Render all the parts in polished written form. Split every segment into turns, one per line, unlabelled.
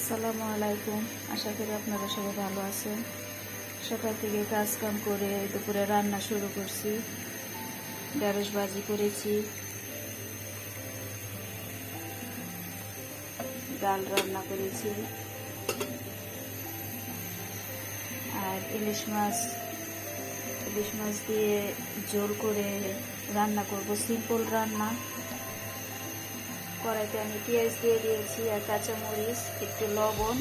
আসসালামু আলাইকুম। আশা করি আপনারা সবাই ভালো আছেন। সকাল থেকে কাজ কাম করে দুপুরে রান্না শুরু করছি। ঢেঁড়স ভাজি করেছি, ডাল রান্না করেছি আর ইলিশ মাছ দিয়ে ঝোল করে রান্না করব। সিম্পল রান্না। কড়াইতে আমি পেঁয়াজ দিয়ে দিয়েছি আর কাঁচামরিচ, একটু লবণ,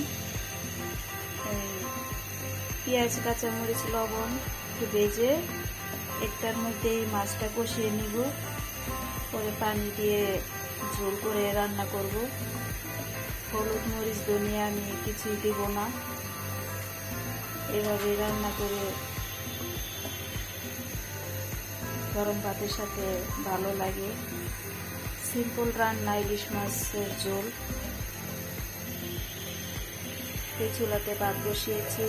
পেঁয়াজ কাঁচামরিচ লবণ একটু ভেজে একটার মধ্যে মাছটা কষিয়ে নিব। পরে পানি দিয়ে ঝোল করে রান্না করব। হলুদ মরিচ ধনিয়া আমি কিছুই দিব না, এভাবে রান্না করে গরম ভাতের সাথে ভালো লাগে। সিম্পল রান্না, ইলিশ মাছের ঝোল। এই চুলাতে ভাত বসিয়েছি।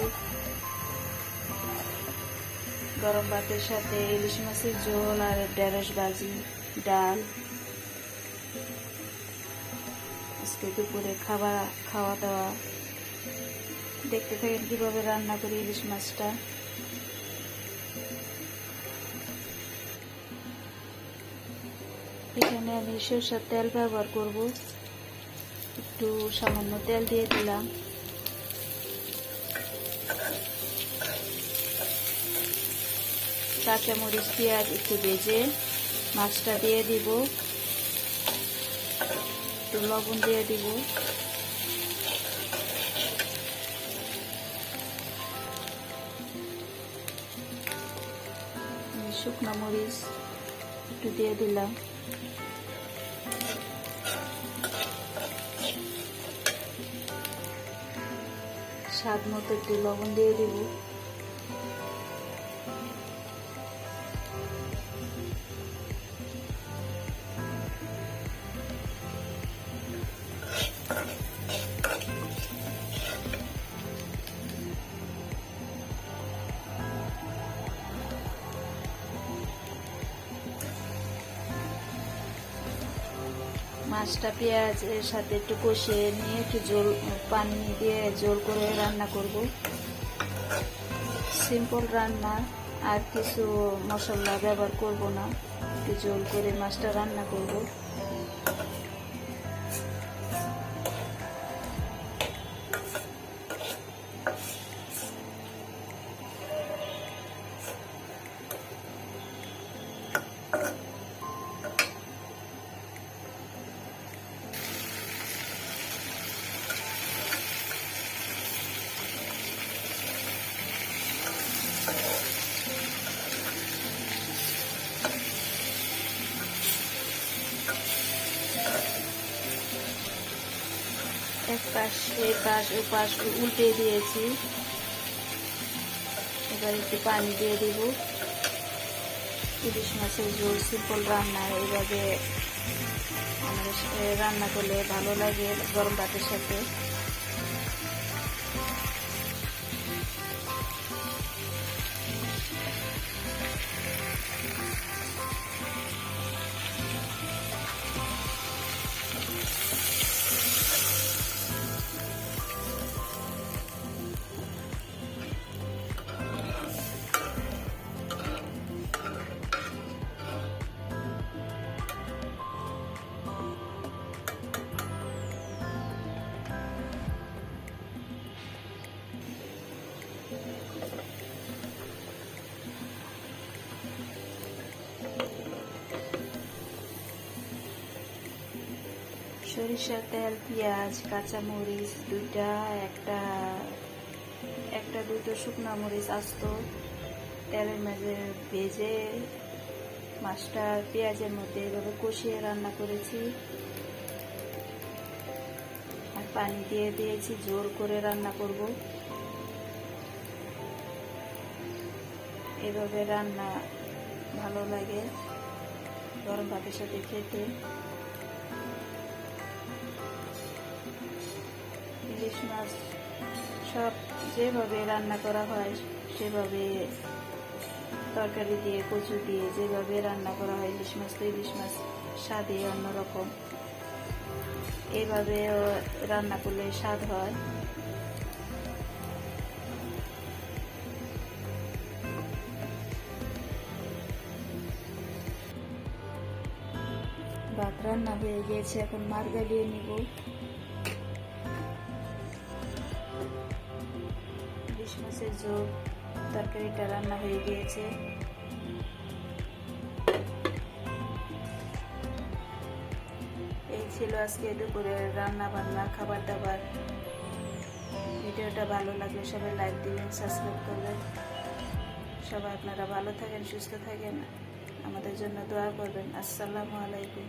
গরম ভাতের সাথে ইলিশ মাছের ঝোল আর ঢেঁড়স ভাজি, ডাল। আজকে দুপুরে খাওয়া দাওয়া। দেখতে থাকেন কিভাবে রান্না করি ইলিশ মাছটা। এখানে আমি সরষের তেল ব্যবহার করব। একটু সামান্য তেল দিয়ে দিলাম। কাঁচামরিচ পেঁয়াজ একটু ভেজে মাছটা দিয়ে দিব, একটু লবণ দিয়ে দিব, শুকনো মরিচ একটু দিয়ে দিলাম, স্বাদ মতো একটু লবণ দিয়ে দিব। মাছটা পেঁয়াজের সাথে একটু কষিয়ে নিয়ে একটু পানি দিয়ে ঝোল করে রান্না করব। সিম্পল রান্না, আর কিছু মশলা ব্যবহার করব না। একটু ঝোল করে মাছটা রান্না করব। এক পাশ ও পাশ উল্টে দিয়েছি। এবার একটু পানি দিয়ে দিব। ইলিশ মাছের ঝোল সিম্পল রান্না, এইভাবে আমাদের রান্না করলে ভালো লাগে গরম ভাতের সাথে। সরিষার তেল, পেঁয়াজ, কাঁচামরিচ দুইটা, একটা দুটো শুকনো মরিচ আস্ত তেলের মাঝে ভেজে মাছটা পেঁয়াজের মধ্যে এভাবে কষিয়ে রান্না করেছি। আর পানি দিয়ে দিয়েছি, ঝোল করে রান্না করব। এভাবে রান্না ভালো লাগে গরম ভাতের সাথে খেতে। ইলিশ মাছ সব যেভাবে রান্না করা হয় সেভাবে, তরকারি দিয়ে কচু দিয়ে যেভাবে রান্না করা হয় ইলিশ মাছ, তো ইলিশ মাছ স্বাদে অন্যরকম। এইভাবে রান্না করলে স্বাদ হয়। ভাত রান্না হয়ে গিয়েছে, এখন মার গালিয়ে নিব। ইলিশ মাছের ঝোল তরকারিটা রান্না হয়ে গিয়েছে। এই ছিল আজকে দুপুরের রান্না বান্না, খাবার দাবার। ভিডিওটা ভালো লাগলে সবাই লাইক দিবেন, সাবস্ক্রাইব করবেন। সবাই আপনারা ভালো থাকেন, সুস্থ থাকেন, আমাদের জন্য দোয়া করবেন। আসসালামু আলাইকুম।